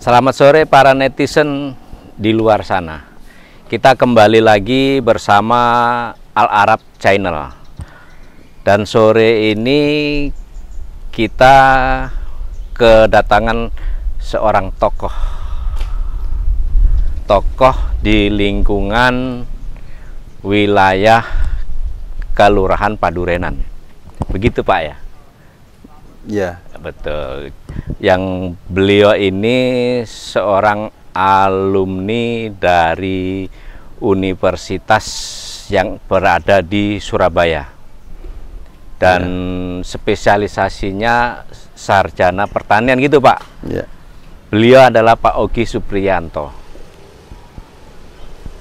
Selamat sore para netizen di luar sana. Kita kembali lagi bersama Al Arab Channel. Dan sore ini kita kedatangan seorang tokoh di lingkungan wilayah Kelurahan Padurenan. Begitu Pak ya? Ya, betul. Yang beliau ini seorang alumni dari universitas yang berada di Surabaya dan spesialisasinya sarjana pertanian gitu Pak. ya. Beliau adalah Pak Ogi Supriyanto.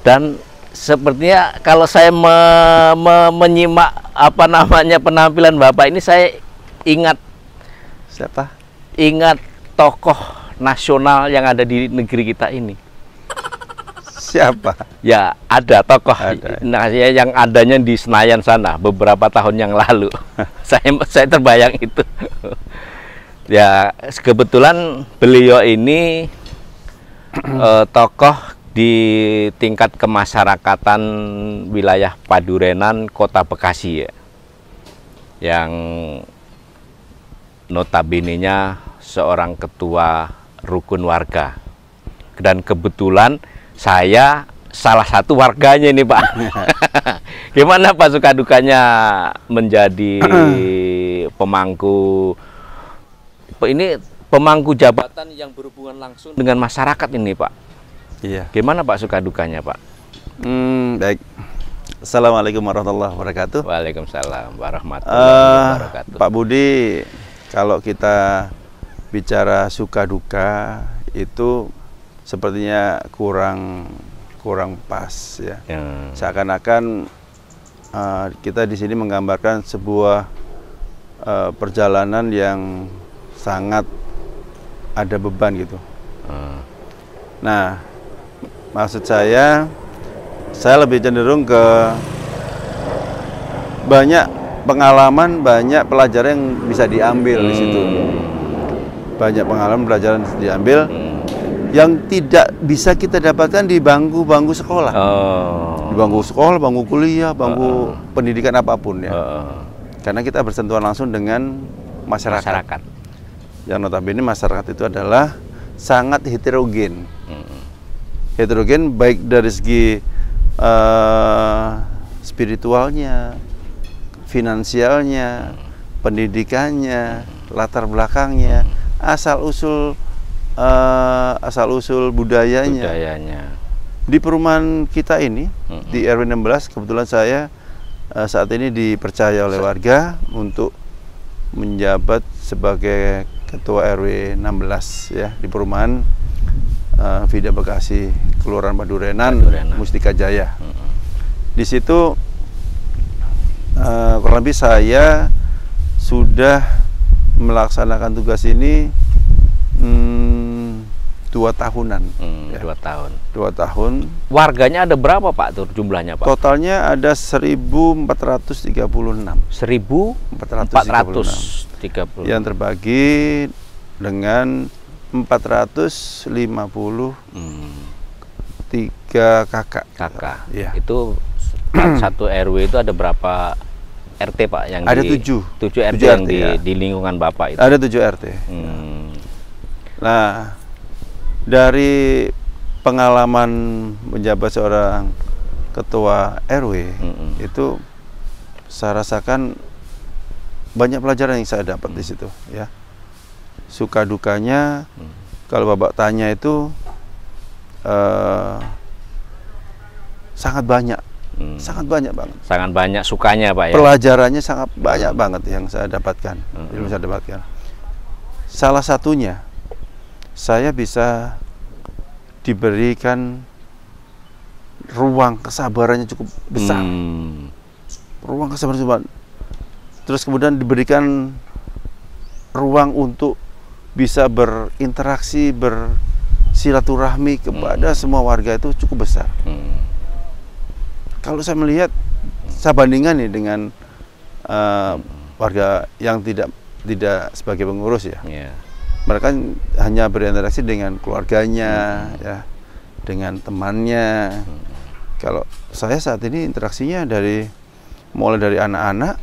Dan sepertinya kalau saya menyimak penampilan Bapak ini, saya ingat Siapa? Ingat tokoh nasional yang ada di negeri kita ini. Siapa? Ya, ada tokoh. Ada. Nah, yang adanya di Senayan sana beberapa tahun yang lalu. saya terbayang itu. Ya, kebetulan beliau ini tokoh di tingkat kemasyarakatan wilayah Padurenan, Kota Bekasi ya. Yang notabene-nya seorang ketua rukun warga. Dan kebetulan saya salah satu warganya ini Pak. Gimana Pak suka dukanya menjadi pemangku jabatan yang berhubungan langsung dengan masyarakat ini Pak? Iya. Gimana Pak suka dukanya Pak? Baik. Assalamualaikum warahmatullahi wabarakatuh. Waalaikumsalam warahmatullahi wabarakatuh. Pak Budi, kalau kita bicara suka duka itu sepertinya kurang pas ya. Seakan-akan kita di sini menggambarkan sebuah perjalanan yang sangat ada beban gitu. Nah, maksud saya lebih cenderung ke banyak pengalaman, banyak pelajaran yang bisa diambil di situ. Banyak pengalaman, pelajaran diambil yang tidak bisa kita dapatkan di bangku sekolah. Di bangku sekolah, bangku kuliah, bangku pendidikan apapun ya. Karena kita bersentuhan langsung dengan masyarakat. Yang notabene masyarakat itu adalah sangat heterogen. Heterogen baik dari segi spiritualnya, finansialnya, pendidikannya, latar belakangnya, asal usul budayanya. Di perumahan kita ini di RW 16 kebetulan saya saat ini dipercaya oleh warga untuk menjabat sebagai ketua RW 16 ya di perumahan Vida Bekasi, Kelurahan Padurenan, Mustika Jaya. Di situ kurang lebih saya sudah melaksanakan tugas ini 2 tahunan. 2 tahun. 2 tahun. Warganya ada berapa Pak tuh jumlahnya Pak? Totalnya ada 1436. 1436. Yang terbagi dengan 453 kakak. Ya. Itu satu RW itu ada berapa RT Pak? Yang ada 7 RT yang ya. di lingkungan Bapak itu. Ada 7 RT. Nah, dari pengalaman menjabat seorang ketua RW itu saya rasakan banyak pelajaran yang saya dapat di situ ya. Suka dukanya kalau Bapak tanya itu sangat banyak. Sangat banyak banget. Sangat banyak sukanya Pak ya. Pelajarannya sangat banyak banget yang saya dapatkan. Ilmu saya dapatkan. Salah satunya saya bisa diberikan ruang kesabarannya cukup besar. Ruang kesabaran. Terus kemudian diberikan ruang untuk bisa berinteraksi, bersilaturahmi kepada semua warga itu cukup besar. Kalau saya melihat, saya bandingkan nih dengan warga yang tidak sebagai pengurus ya. mereka hanya berinteraksi dengan keluarganya, ya, dengan temannya. Kalau saya saat ini interaksinya mulai dari anak-anak,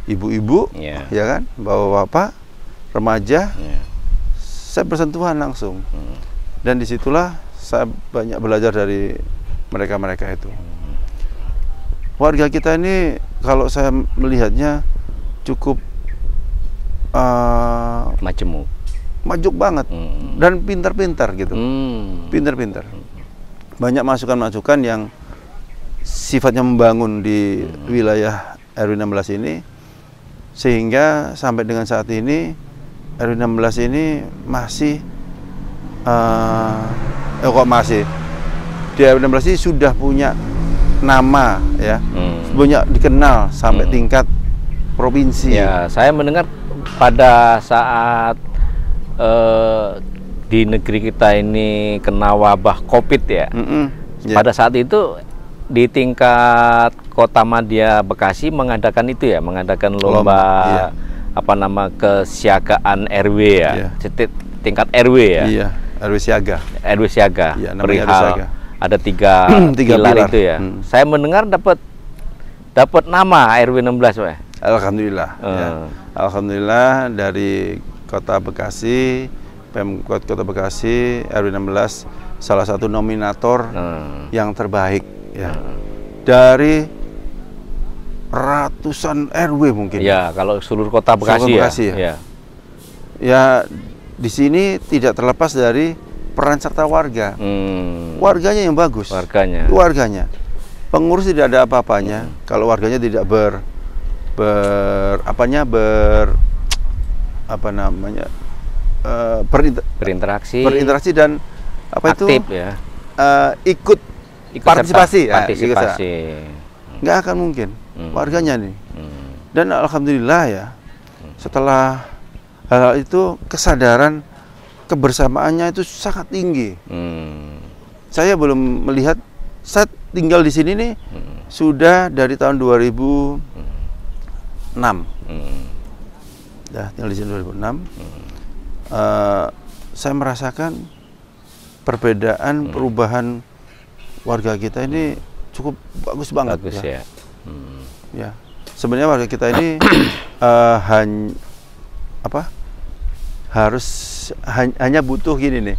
ibu-ibu, ya kan, bapak-bapak, remaja, saya bersentuhan langsung. Dan disitulah saya banyak belajar dari mereka-mereka itu. Warga kita ini kalau saya melihatnya cukup majemuk banget dan pintar-pintar gitu, pintar-pintar. Banyak masukan-masukan yang sifatnya membangun di wilayah RW 16 ini, sehingga sampai dengan saat ini RW 16 ini masih di RW 16 ini sudah punya nama, ya, banyak dikenal sampai tingkat provinsi. Ya, saya mendengar pada saat di negeri kita ini kena wabah COVID ya, pada saat itu di tingkat Kota Madya Bekasi mengadakan itu ya, mengadakan lomba kesiagaan RW ya, tingkat RW ya. Iya, RW siaga. RW siaga. Iya, perihal RW siaga. Ada tiga pilar itu ya. Saya mendengar dapat nama RW 16 Pak. Alhamdulillah. Ya. Alhamdulillah dari Kota Bekasi, Pemkot Kota Bekasi, RW 16 salah satu nominator yang terbaik ya. Dari ratusan RW mungkin. Ya, kalau seluruh Kota Bekasi, ya. Ya, di sini tidak terlepas dari peran serta warga. Warganya yang bagus. Warganya. Pengurus tidak ada apa-apanya kalau warganya tidak berinteraksi dan aktif, ya. Ikut partisipasi. Nggak akan mungkin. Warganya nih. Dan alhamdulillah ya, setelah hal itu kesadaran kebersamaannya itu sangat tinggi. Saya belum melihat, saya tinggal di sini nih sudah dari tahun 2006. Tinggal di sini 2006. Saya merasakan perbedaan, perubahan warga kita ini cukup bagus banget. Ya. Ya. Sebenarnya warga kita ini hanya butuh gini nih,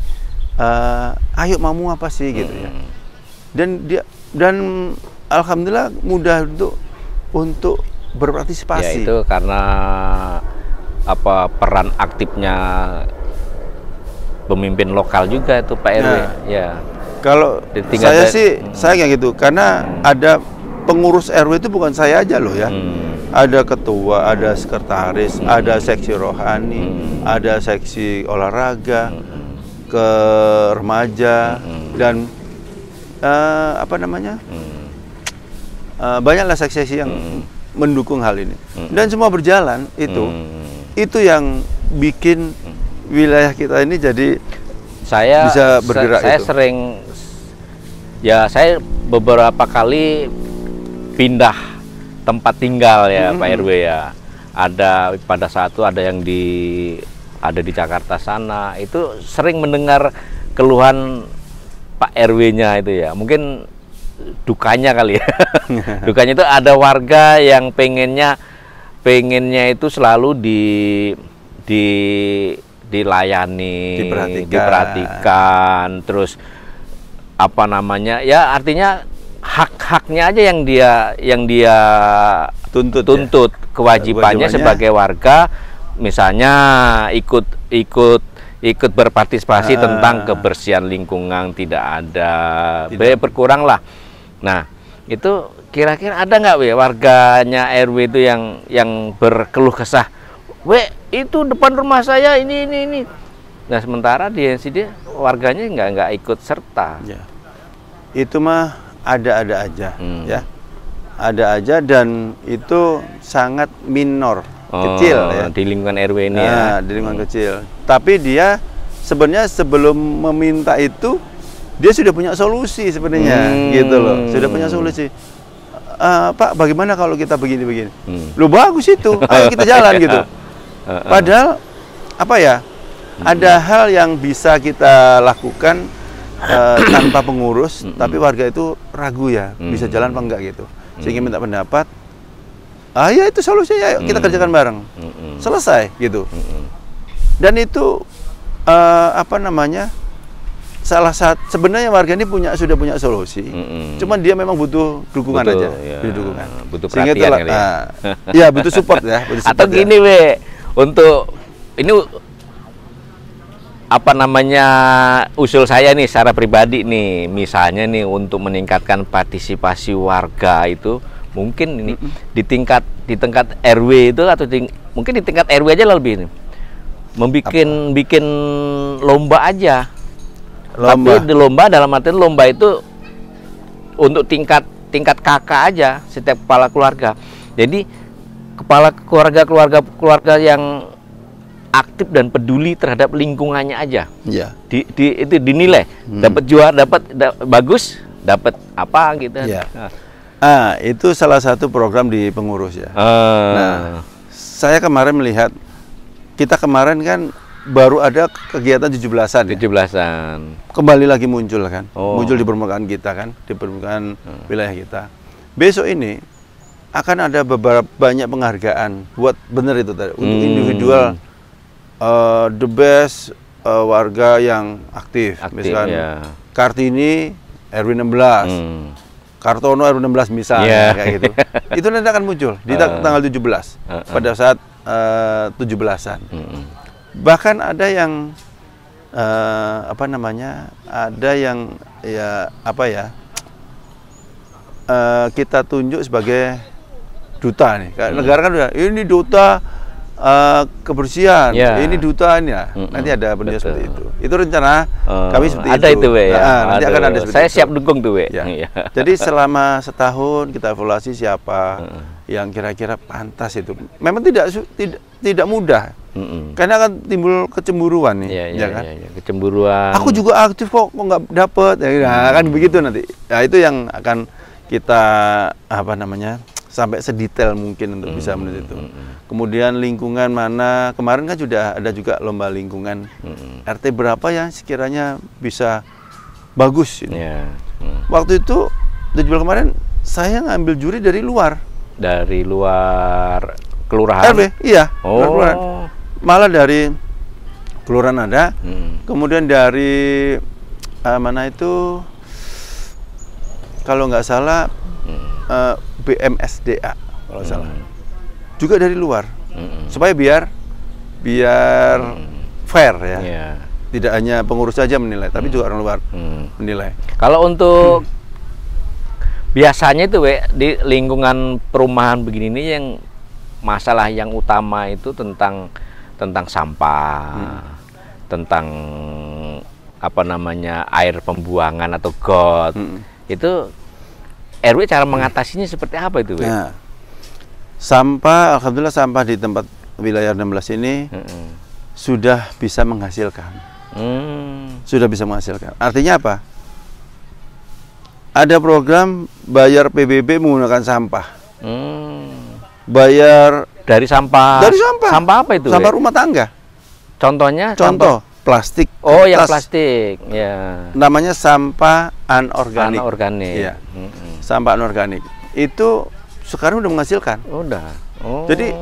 ayo mau apa sih gitu ya. Dan alhamdulillah mudah untuk berpartisipasi. Ya, itu karena peran aktifnya pemimpin lokal juga itu Pak RW. Ya. Kalau saya kayak gitu, karena ada pengurus RW itu bukan saya aja loh ya. Ada ketua, ada sekretaris, ada seksi rohani, ada seksi olahraga, ke remaja, dan banyaklah seksi-seksi yang mendukung hal ini. Dan semua berjalan itu yang bikin wilayah kita ini jadi bisa bergerak. Saya beberapa kali pindah tempat tinggal ya, Pak RW ya. Ada pada saat itu ada yang ada di Jakarta sana, itu sering mendengar keluhan Pak RW-nya itu ya. Mungkin dukanya kali ya. Dukanya itu ada warga yang pengennya itu selalu dilayani, diperhatikan, terus ya artinya hak-haknya aja yang dia tuntut ya? Kewajibannya sebagai warga, misalnya ikut berpartisipasi tentang kebersihan lingkungan tidak ada, berkurang lah. Nah, itu kira-kira ada nggak warganya RW itu yang berkeluh kesah, itu depan rumah saya ini. Nah, sementara dia warganya nggak ikut serta. Ya. Itu mah ada aja, ya. Ada aja, dan itu sangat minor, kecil ya. Di lingkungan RW ini ya. Di lingkungan kecil. Tapi dia sebenarnya sebelum meminta itu, dia sudah punya solusi sebenarnya, gitu loh. Sudah punya solusi. Pak, bagaimana kalau kita begini? Loh, bagus itu, ayo kita jalan gitu. Padahal Ada hal yang bisa kita lakukan tanpa pengurus, tapi warga itu ragu ya, bisa jalan apa enggak gitu. Sehingga minta pendapat. Ya itu solusinya, ayo kita kerjakan bareng. Selesai gitu. Dan itu apa namanya? Salah satu sebenarnya warga ini sudah punya solusi. Cuman dia memang butuh dukungan aja, ya. dukungan. Butuh perhatian kali ya. Ya, butuh support ya, butuh support. Atau gini, we, untuk ini apa namanya, usul saya nih secara pribadi nih, misalnya nih untuk meningkatkan partisipasi warga itu mungkin ini di tingkat RW itu atau mungkin di tingkat RW aja lebih nih. Bikin lomba aja. Tapi di lomba dalam artian lomba itu untuk tingkat kakak aja, setiap kepala keluarga. Jadi kepala keluarga yang aktif dan peduli terhadap lingkungannya aja. Ya. Itu dinilai, dapat juara, dapat bagus, dapat apa gitu. Ya. Itu salah satu program di pengurus ya. Nah, saya kemarin melihat, kita kemarin kan baru ada kegiatan 17-an. 17-an. Kembali lagi muncul kan. Muncul di permukaan kita kan, di permukaan wilayah kita. Besok ini akan ada banyak penghargaan buat bener itu tadi, untuk individual the best warga yang aktif misalkan ya. Kartini RW 16, Kartono RW 16 misalnya, kayak gitu. Itu nanti akan muncul di tanggal 17 pada saat 17-an. Bahkan ada yang apa namanya, ada yang kita tunjuk sebagai duta nih. Negara kan udah, ini duta kebersihan, ini duta ini ya. Nanti ada benda seperti itu. Itu rencana kami seperti ada itu, we, ya. Nanti akan ada seperti saya itu. siap dukung tuh, we. Ya. Jadi selama setahun kita evaluasi siapa yang kira-kira pantas itu. Memang tidak mudah. Karena akan timbul kecemburuan nih, kan? Kecemburuan. Aku juga aktif kok nggak dapet, ya kan begitu nanti. Ya itu yang akan kita apa namanya, sampai sedetail mungkin untuk bisa menuju itu. Kemudian lingkungan mana, kemarin kan sudah ada juga lomba lingkungan. RT berapa yang sekiranya bisa bagus ini. Waktu itu 17 kemarin saya ngambil juri dari luar. Dari luar kelurahan? RW, iya. Kelurahan. Malah dari kelurahan ada, kemudian dari mana itu, kalau nggak salah BMSDA kalau salah, juga dari luar, supaya biar fair ya. Tidak hanya pengurus saja menilai, tapi juga orang luar menilai. Kalau untuk biasanya itu, we, di lingkungan perumahan begini ini yang masalah yang utama itu tentang sampah, tentang apa namanya, air pembuangan atau got. Itu RW cara mengatasinya seperti apa itu, we? Nah, sampah, alhamdulillah sampah di tempat wilayah 16 ini sudah bisa menghasilkan. Sudah bisa menghasilkan. Artinya apa? Ada program bayar PBB menggunakan sampah. Bayar dari sampah. Dari sampah. Sampah apa itu? Sampah rumah tangga. Contohnya? Contoh plastik. Oh, yang plastik. Ya. Namanya sampah anorganik. Anorganik. Iya. Sampah anorganik. Itu sekarang udah menghasilkan. Udah. Jadi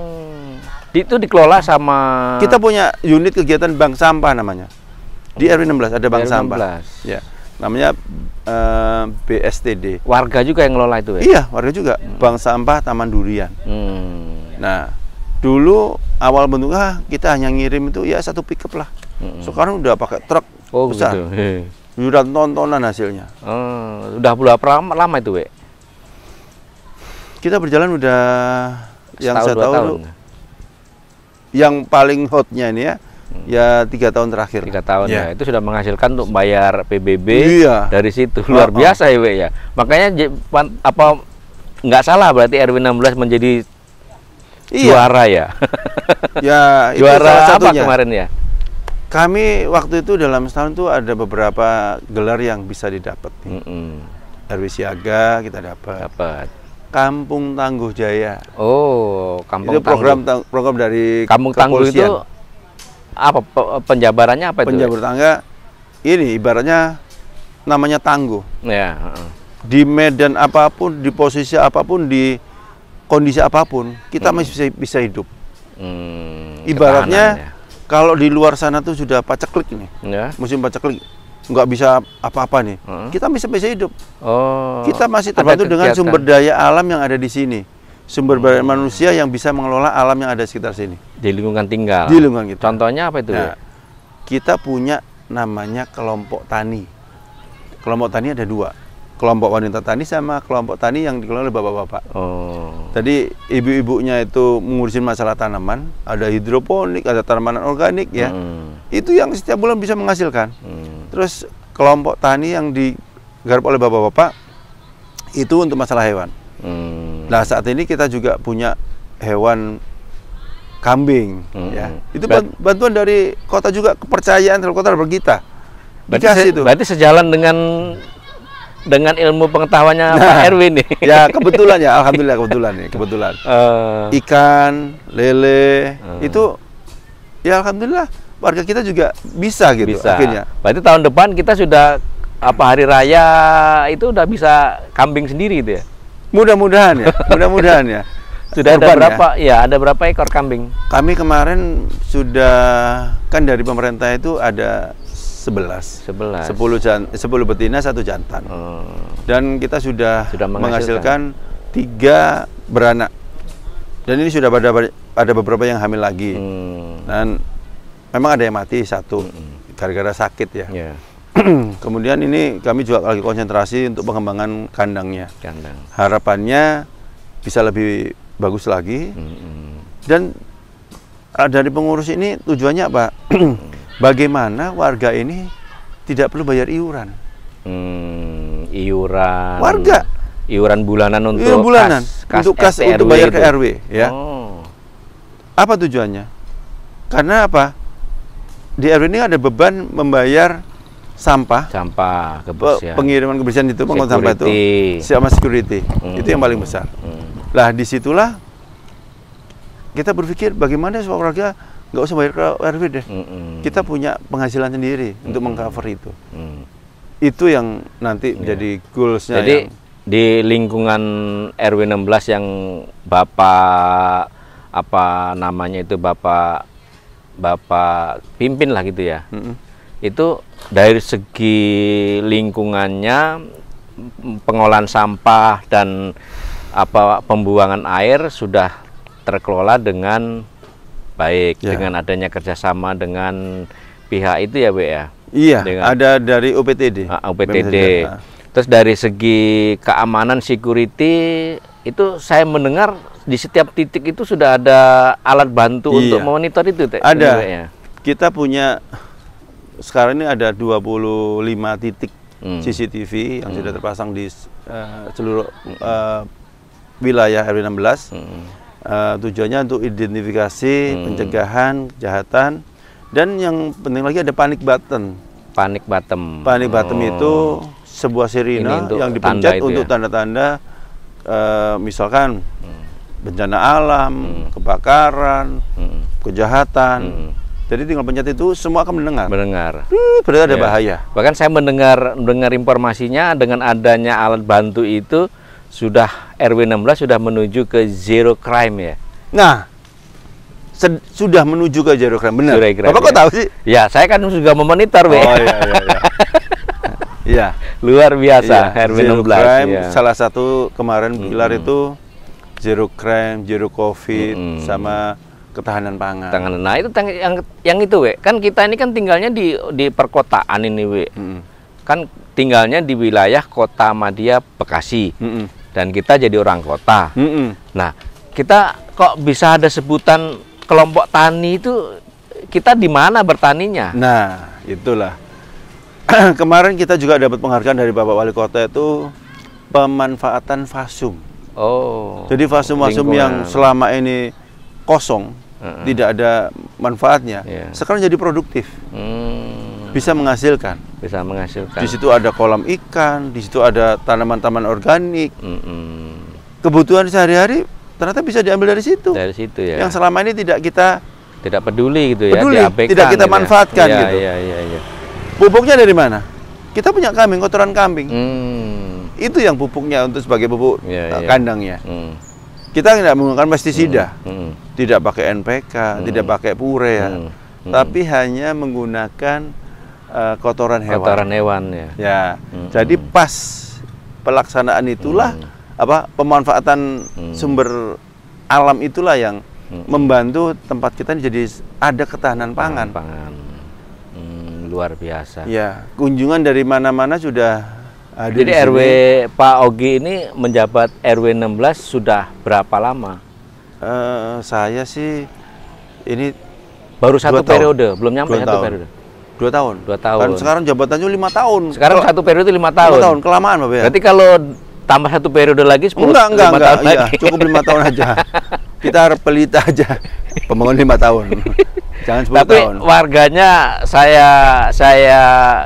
itu dikelola sama, kita punya unit kegiatan bank sampah namanya. Di RW 16 ada bank sampah. Ya. Namanya BSTD. Warga juga yang ngelola itu, ya? Iya, warga juga. Bank sampah Taman Durian. Nah, dulu awal bentuknya kita hanya ngirim itu ya satu pickup lah. Sekarang udah pakai truk besar. Gitu. Udah tontonan hasilnya. Udah berapa lama itu, we? Kita berjalan udah yang saya tahu tahun. Yang paling hotnya ini ya 3 tahun terakhir. 3 tahun ya. Itu sudah menghasilkan untuk bayar PBB dari situ. Luar biasa ya, we, ya. Makanya apa nggak salah berarti RW 16 menjadi juara ya. Ya, itu juara apa kemarin ya? Kami waktu itu dalam setahun tuh ada beberapa gelar yang bisa didapat. RW Siaga kita dapat. Kampung Tangguh Jaya. Oh, Kampung itu program dari Kampung Tangguh itu apa penjabarannya apa itu? Penjabar tangga ini ibaratnya namanya tangguh. Ya. Di medan apapun, di posisi apapun, di kondisi apapun, kita masih bisa hidup. Ibaratnya kalau di luar sana tuh sudah paceklik nih, musim paceklik, nggak bisa apa-apa nih, kita bisa hidup. Kita masih terbantu dengan sumber daya alam yang ada di sini, sumber daya manusia yang bisa mengelola alam yang ada di sekitar sini. Di lingkungan tinggal. Di lingkungan kita. Contohnya apa itu? Nah, kita punya namanya kelompok tani. Kelompok tani ada 2. Kelompok wanita tani sama kelompok tani yang dikelola oleh bapak-bapak. Tadi ibu-ibunya itu mengurusin masalah tanaman, ada hidroponik, ada tanaman organik ya. Itu yang setiap bulan bisa menghasilkan. Terus kelompok tani yang digarap oleh bapak-bapak itu untuk masalah hewan. Nah, saat ini kita juga punya hewan kambing ya. Itu bantuan dari kota juga, kepercayaan dari kota dari kita. Berarti sejalan dengan ilmu pengetahuannya Pak Erwin nih. Ya kebetulan ya, alhamdulillah kebetulan. Ikan, lele itu ya alhamdulillah warga kita juga bisa gitu akhirnya. Berarti tahun depan kita sudah hari raya itu udah bisa kambing sendiri itu ya. Mudah-mudahan ya. Sudah ada berapa ya? Ada berapa ekor kambing? Kami kemarin sudah kan dari pemerintah itu ada 10 betina 1 jantan. Dan kita sudah menghasilkan 3 beranak. Dan ini sudah ada beberapa yang hamil lagi. Dan memang ada yang mati 1 gara-gara sakit ya. Kemudian ini kami juga lagi konsentrasi untuk pengembangan kandangnya. Harapannya bisa lebih bagus lagi. Dan dari pengurus ini tujuannya apa? Bagaimana warga ini tidak perlu bayar iuran. Iuran. Warga. Iuran bulanan untuk kas untuk bayar ke RW ya. Apa tujuannya? Karena apa? Di RW ini ada beban membayar sampah kebersihan. Pengiriman kebersihan itu, pengangkut sampah itu sama security. Itu yang paling besar. Lah disitulah kita berpikir bagaimana supaya warga nggak usah bayar ke RW deh. Kita punya penghasilan sendiri untuk mengcover itu. Itu yang nanti menjadi goals-nya. Jadi di lingkungan RW 16 yang Bapak Bapak pimpin lah gitu ya. Itu dari segi lingkungannya, pengolahan sampah dan pembuangan air sudah terkelola dengan baik dengan adanya kerjasama dengan pihak itu ya, Bu ya. Iya, ada dari UPTD. Terus dari segi keamanan security itu saya mendengar di setiap titik itu sudah ada alat bantu untuk memonitor itu. Ada. Kita punya sekarang ini ada 25 titik CCTV yang sudah terpasang di seluruh wilayah RW 16. Tujuannya untuk identifikasi, pencegahan kejahatan, dan yang penting lagi ada panic button. Panic button itu sebuah sirine yang dipencet untuk tanda-tanda misalkan bencana alam, kebakaran, kejahatan. Jadi tinggal pencet itu semua akan mendengar. Berarti ada bahaya. Bahkan saya mendengar informasinya dengan adanya alat bantu itu sudah RW 16 sudah menuju ke zero crime ya. Nah, sudah menuju ke zero crime, benar. Bapak kok tahu sih? Ya, saya kan juga memonitor, iya. Iya. Luar biasa RW 16. Crime, salah satu kemarin pilar itu zero crime, zero covid, sama ketahanan pangan. Nah, itu yang itu, We. Kan kita ini kan tinggalnya di perkotaan ini, We. Kan tinggalnya di wilayah Kota Madia, Bekasi. Dan kita jadi orang kota. Nah, kita kok bisa ada sebutan kelompok tani itu, kita di mana bertaninya? Nah, itulah. Kemarin kita juga dapat penghargaan dari Bapak Wali Kota itu pemanfaatan fasum. Jadi fasum-fasum yang selama ini kosong, tidak ada manfaatnya, sekarang jadi produktif. Bisa menghasilkan. Di situ ada kolam ikan, di situ ada tanaman-tanaman organik. Kebutuhan sehari-hari ternyata bisa diambil dari situ. Dari situ ya. Yang selama ini tidak kita Tidak peduli gitu ya, Peduli, diabaikan tidak kita gitu ya. manfaatkan Iya, gitu. Iya, iya, iya. Pupuknya dari mana? Kita punya kambing, kotoran kambing. Itu yang pupuknya untuk sebagai pupuk kandangnya. Kita tidak menggunakan pestisida, tidak pakai NPK, tidak pakai urea, tapi hanya menggunakan kotoran hewan. Kotoran hewan ya. Ya, jadi pas pelaksanaan itulah pemanfaatan sumber alam itulah yang membantu tempat kita jadi ada ketahanan pangan. Luar biasa. Ya, kunjungan dari mana-mana sudah hadir. Jadi RW Pak Ogi ini menjabat RW 16 sudah berapa lama? Saya sih ini baru 1 periode, belum nyampe 1 periode. 2 tahun. 2 tahun. Kan sekarang jabatannya 5 tahun. Sekarang 1 periode 5 tahun. 5 tahun, kelamaan Bapak ya. Berarti kalau tambah 1 periode lagi 10 enggak, tahun iya, lagi. cukup 5 tahun aja. Kita harap pelita aja. Pembangun 5 tahun. Jangan 10 Tapi tahun. warganya saya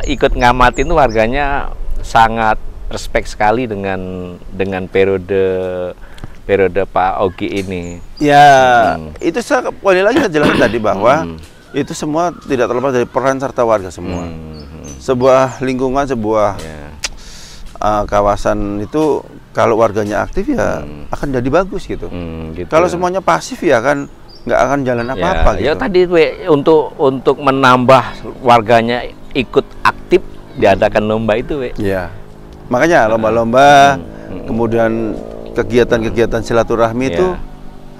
ikut ngamatin tuh warganya sangat respect sekali dengan periode Pak Ogi ini. Ya, itu saya kembali lagi saya jelaskan tadi bahwa itu semua tidak terlepas dari peran serta warga semua. Sebuah lingkungan, sebuah kawasan itu kalau warganya aktif ya akan jadi bagus gitu. Gitu. Kalau semuanya pasif ya kan nggak akan jalan apa-apa gitu. Ya tadi untuk menambah warganya ikut aktif diadakan lomba itu, Ya. Makanya lomba-lomba, kemudian kegiatan-kegiatan silaturahmi itu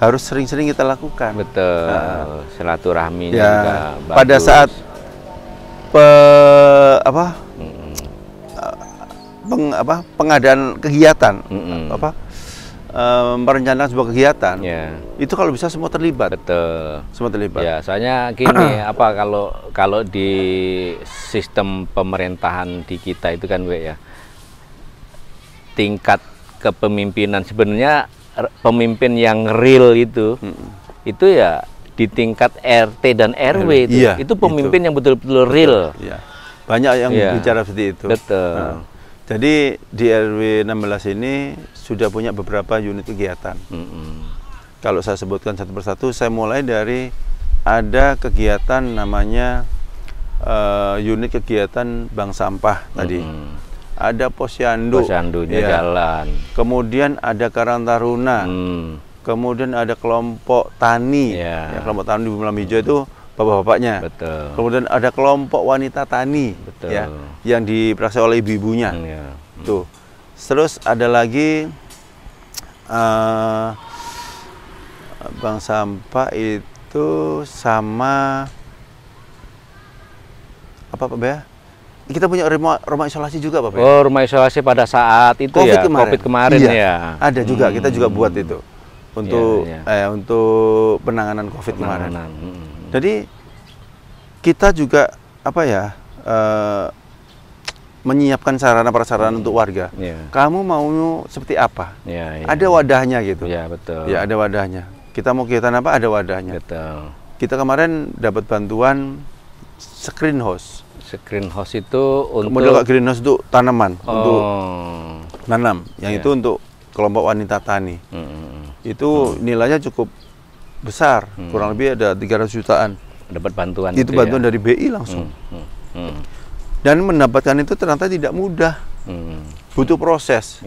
harus sering-sering kita lakukan. Betul. Silaturahminya Ya, juga bagus. pada saat pengadaan kegiatan, merencanakan sebuah kegiatan, itu kalau bisa semua terlibat. Betul. Semua terlibat. Ya, soalnya gini, kalau di sistem pemerintahan di kita itu kan, ya, tingkat kepemimpinan sebenarnya pemimpin yang real itu ya di tingkat RT dan RW itu. Iya, itu pemimpin yang betul-betul real. Iya. Banyak yang bicara seperti itu. Betul. Jadi di RW 16 ini sudah punya beberapa unit kegiatan. Kalau saya sebutkan satu persatu, saya mulai dari ada kegiatan namanya unit kegiatan bank sampah tadi. Ada posyandu. Posyandunya jalan. Kemudian ada Karang Taruna. Kemudian ada kelompok tani. Ya, kelompok tani di Bumilam Hijau itu bapak-bapaknya. Betul. Kemudian ada kelompok wanita tani. Betul. Ya, yang dipraksa oleh ibu-ibunya. Tuh. Terus ada lagi bank sampah itu sama apa Pak Bea? Kita punya rumah isolasi juga Pak Bea. Oh, rumah isolasi pada saat itu COVID kemarin ya. Ada juga, kita juga buat itu. Untuk untuk penanganan COVID kemarin. Jadi kita juga menyiapkan sarana prasarana untuk warga. Kamu mau seperti apa? Ada wadahnya gitu. Ya, betul. Ya, ada wadahnya. Kita mau kegiatan apa? Ada wadahnya. Betul. Kita kemarin dapat bantuan screen house. Screen house itu untuk model greenhouse untuk tanaman, untuk nanam. Yang itu untuk kelompok wanita tani. Itu nilainya cukup besar, kurang lebih ada 300 jutaan. Dapat bantuan. Itu bantuan dari BI langsung. Dan mendapatkan itu ternyata tidak mudah. Butuh proses.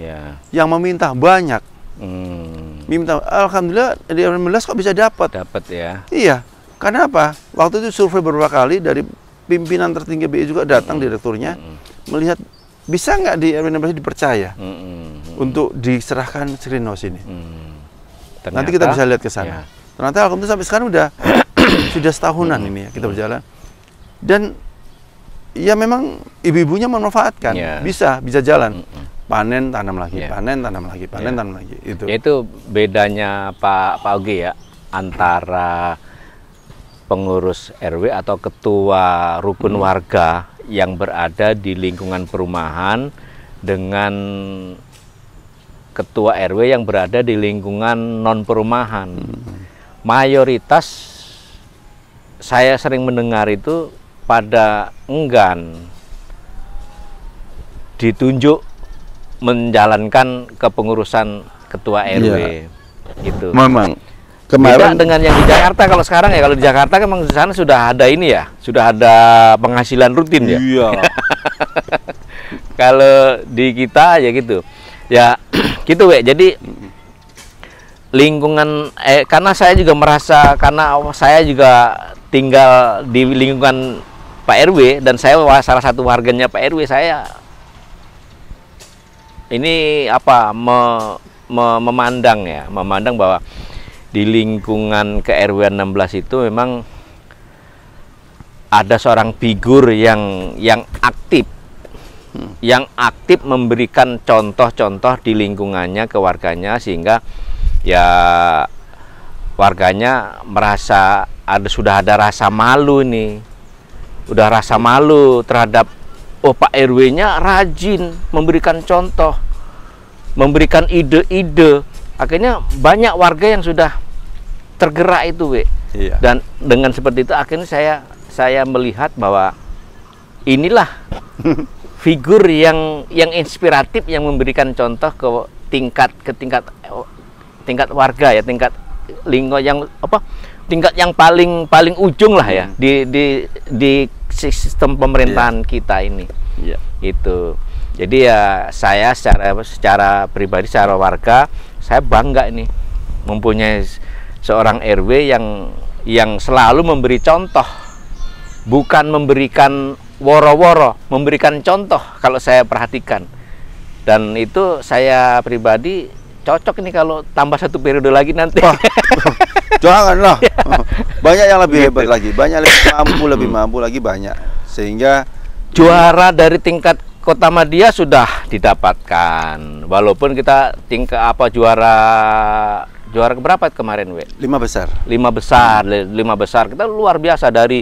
Yang meminta banyak. Minta, alhamdulillah di 16 kok bisa dapat. Dapat ya. Iya. Karena apa? Waktu itu survei beberapa kali dari pimpinan tertinggi BI juga datang direkturnya melihat bisa nggak di RW 16 dipercaya untuk diserahkan screen house ini. Ternyata, nanti kita bisa lihat ke sana. Ternyata alhamdulillah sampai sekarang sudah setahunan ini ya kita berjalan. Dan ya memang ibu-ibunya memanfaatkan, bisa jalan. Panen tanam lagi, panen tanam lagi, panen tanam lagi. Itu bedanya Pak Ogi ya antara pengurus RW atau ketua rukun warga yang berada di lingkungan perumahan dengan ketua RW yang berada di lingkungan non perumahan. Mayoritas saya sering mendengar itu pada enggan ditunjuk menjalankan kepengurusan ketua RW gitu. Memang Beda dengan yang di Jakarta. Kalau sekarang ya, kalau di Jakarta kan memang di sana sudah ada ini ya, sudah ada penghasilan rutin ya. Iya. Kalau di kita ya gitu. Ya gitu, We. Jadi lingkungan karena saya juga merasa, karena saya juga tinggal di lingkungan Pak RW dan saya salah satu warganya Pak RW, saya ini apa memandang bahwa di lingkungan ke RW 16 itu memang ada seorang figur yang aktif, yang aktif memberikan contoh-contoh di lingkungannya ke warganya, sehingga ya warganya merasa sudah ada rasa malu nih, udah rasa malu terhadap Pak RW-nya rajin memberikan contoh, memberikan ide-ide. Akhirnya banyak warga yang sudah tergerak itu, We. Iya. Dan dengan seperti itu akhirnya saya melihat bahwa inilah figur yang inspiratif, yang memberikan contoh ke tingkat warga ya, tingkat lingkungan yang tingkat yang paling ujung lah ya, di sistem pemerintahan kita ini. Iya. Itu. Jadi ya saya secara pribadi, secara warga, saya bangga ini mempunyai seorang RW yang selalu memberi contoh, bukan memberikan woro-woro, memberikan contoh kalau saya perhatikan. Dan itu saya pribadi cocok ini kalau tambah 1 periode lagi nanti. Janganlah. Banyak yang lebih hebat lagi, banyak lebih mampu lagi banyak. Sehingga juara dari tingkat Kota Madia sudah didapatkan. Walaupun kita juara berapa kemarin, We? 5 besar. 5 besar. Kita luar biasa dari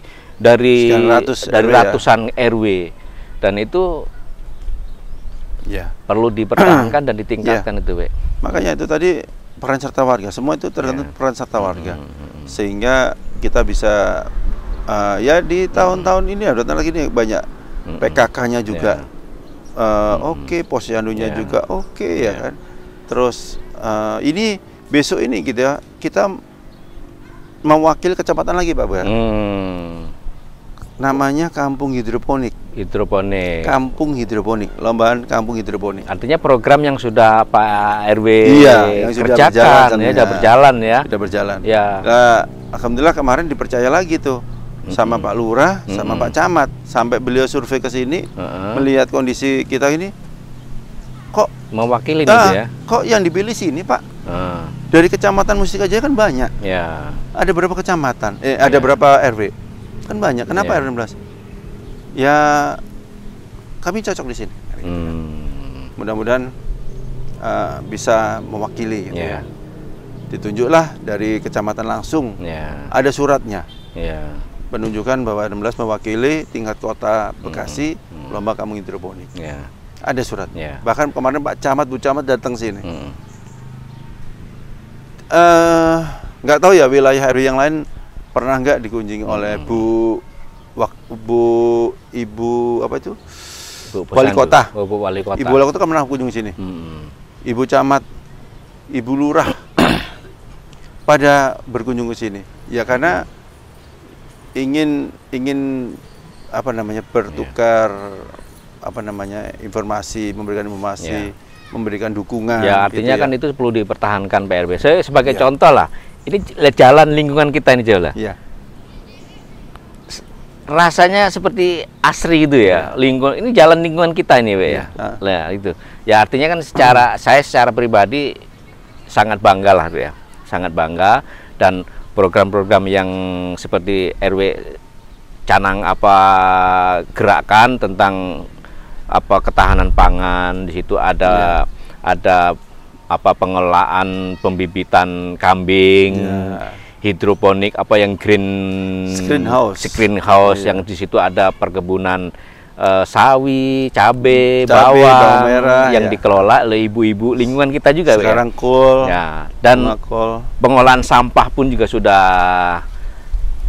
ratusan RW. Dan itu ya perlu dipertahankan dan ditingkatkan, itu, We. Makanya itu tadi peran serta warga, semua itu tergantung peran serta warga. Sehingga kita bisa ya di tahun-tahun ini ada lagi nih banyak PKK-nya juga. Oke, posyandunya juga oke, ya kan. Terus ini besok ini kita mewakili kecamatan lagi, Pak Bar. Namanya Kampung Hidroponik. Kampung Hidroponik, lombaan Kampung Hidroponik. Artinya program yang sudah Pak RW yang sudah berjalan ya. Sudah berjalan. Ya. Nah, alhamdulillah kemarin dipercaya lagi tuh sama Pak Lurah, sama Pak Camat, sampai beliau survei ke sini, melihat kondisi kita ini, kok mewakili gitu ya. Kok yang dipilih sini, Pak? Dari kecamatan Mustika Jaya kan banyak. Ya. Ada berapa kecamatan? Ada berapa RW? Kan banyak. Kenapa RW 16? Ya, kami cocok di sini. Mudah-mudahan bisa mewakili. Gitu. Ditunjuklah dari kecamatan langsung. Ada suratnya. Menunjukkan bahwa 16 mewakili tingkat kota Bekasi lomba Kampung Hidroponik. Ada suratnya. Bahkan kemarin Pak Camat, Bu Camat datang sini. Nggak tahu ya wilayah RW yang lain pernah nggak dikunjungi oleh Ibu apa itu? Wali Kota. Bu Wali Kota. Ibu Wali Kota kan pernah kunjung sini. Ibu Camat, Ibu Lurah pada berkunjung ke sini. Ya karena ingin bertukar informasi, memberikan informasi, memberikan dukungan. Ya artinya kan itu perlu dipertahankan Pak RW. Saya sebagai contoh lah, ini jalan lingkungan kita ini Jola. Rasanya seperti asri gitu ya. Lingkungan ini jalan lingkungan kita ini, Pak ya. Nah, itu. Ya artinya kan saya secara pribadi sangat bangga lah, ya. Sangat bangga, dan program-program yang seperti RW Canang gerakan tentang ketahanan pangan, di situ ada pengelolaan pembibitan kambing, hidroponik, yang screen house yang di situ ada perkebunan sawi, cabai, bawang merah yang dikelola oleh ibu-ibu lingkungan kita juga. Sekarang kol. Ya, dan pengolahan sampah pun juga sudah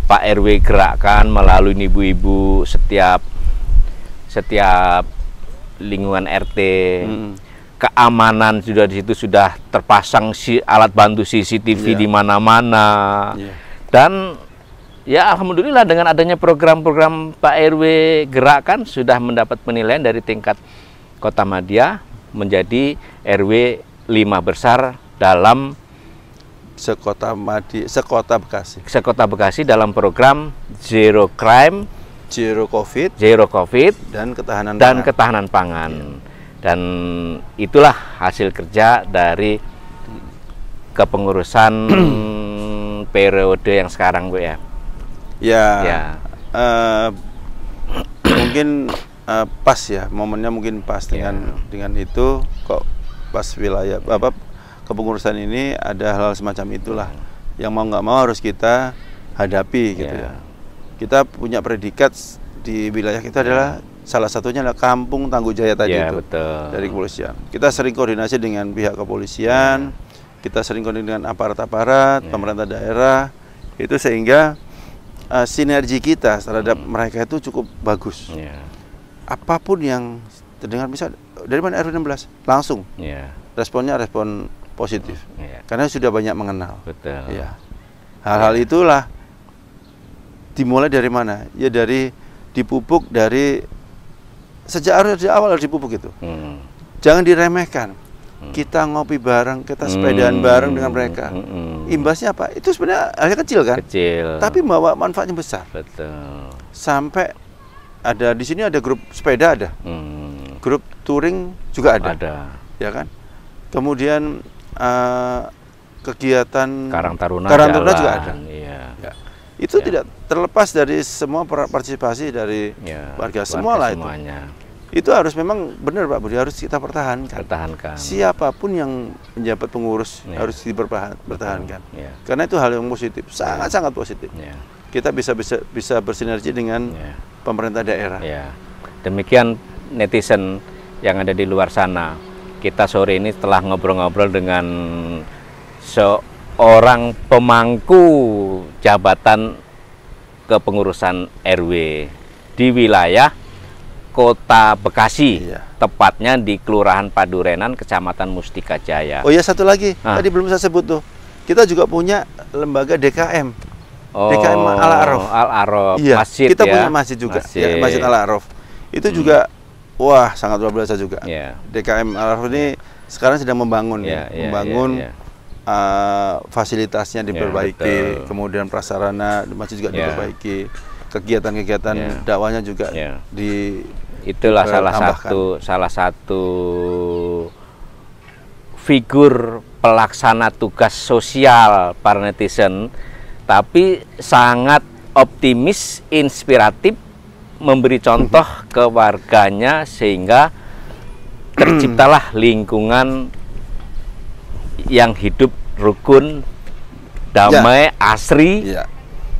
Pak RW gerakkan melalui ibu-ibu setiap lingkungan RT. keamanan sudah di situ, sudah terpasang alat bantu CCTV di mana-mana. Dan ya alhamdulillah dengan adanya program-program Pak RW Gerakan sudah mendapat penilaian dari tingkat Kota Madia menjadi RW 5 besar dalam sekota Bekasi. Sekota Bekasi dalam program Zero Crime, Zero COVID, dan ketahanan ketahanan pangan. Dan itulah hasil kerja dari kepengurusan periode yang sekarang, Bu ya. Ya. Mungkin pas ya, momennya mungkin pas dengan itu kok pas wilayah kepengurusan ini ada hal semacam itulah yang mau nggak mau harus kita hadapi gitu ya. Kita punya predikat di wilayah kita adalah salah satunya adalah Kampung Tangguh Jaya tadi itu betul. Dari kepolisian. Kita sering koordinasi dengan pihak kepolisian, kita sering koordinasi dengan aparat-aparat, pemerintah daerah, itu sehingga sinergi kita terhadap mereka itu cukup bagus. Apapun yang terdengar, misal dari mana RW 16 langsung responnya respon positif karena sudah banyak mengenal. Betul. Hal-hal itulah dimulai dari mana? Ya dari dipupuk dari sejak awal dipupuk itu. Jangan diremehkan. Kita ngopi bareng, kita sepedaan bareng dengan mereka. Imbasnya apa? Itu sebenarnya hanya kecil kan? Kecil. Tapi bawa manfaatnya besar. Betul. Sampai ada di sini ada grup sepeda ada. Grup touring juga ada. Ya kan? Kemudian kegiatan Karang Taruna juga ada. Itu tidak terlepas dari semua partisipasi dari warga semua lah semuanya. Itu harus memang benar Pak Budi, harus kita pertahankan. Siapapun yang menjabat pengurus harus dipertahankan. Karena itu hal yang positif, sangat-sangat positif. Kita bisa bersinergi dengan pemerintah daerah. Demikian netizen yang ada di luar sana. Kita sore ini setelah ngobrol-ngobrol dengan seorang pemangku jabatan kepengurusan RW di wilayah Kota Bekasi, tepatnya di Kelurahan Padurenan, Kecamatan Mustika Jaya. Oh ya, satu lagi, tadi belum saya sebut tuh. Kita juga punya lembaga DKM. DKM Al-Araf. Masjid kita punya masjid juga, Masjid Al-Araf. Itu juga wah, sangat luar biasa juga. DKM Al-Araf ini sekarang sedang membangun fasilitasnya diperbaiki, kemudian prasarana masjid juga diperbaiki, kegiatan-kegiatan dakwahnya juga itulah salah satu figur pelaksana tugas sosial para netizen, tapi sangat optimis, inspiratif, memberi contoh ke warganya sehingga terciptalah lingkungan yang hidup rukun, damai, asri,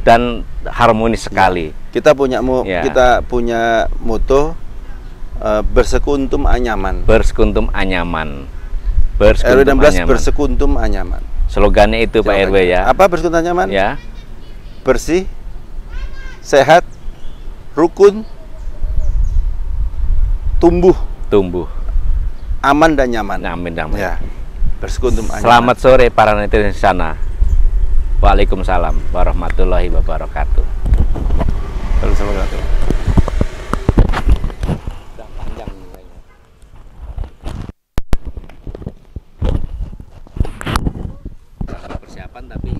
dan harmonis sekali. Kita punya moto bersekuntum anyaman. Bersekuntum anyaman. RW 16 bersekuntum anyaman. Slogannya itu Pak RW ya. Apa bersekuntum anyaman? Ya. Bersih, sehat, rukun, tumbuh, aman dan nyaman. Ya. Bersekuntum anyaman. Selamat sore para netizen di sana. Waalaikumsalam warahmatullahi wabarakatuh. Udah panjang persiapan tapi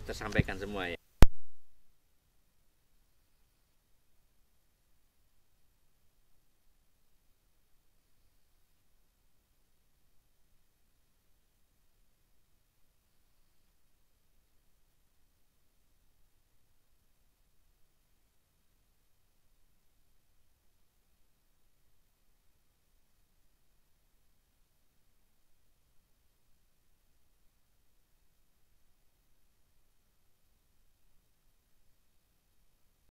tersampaikan semua ya.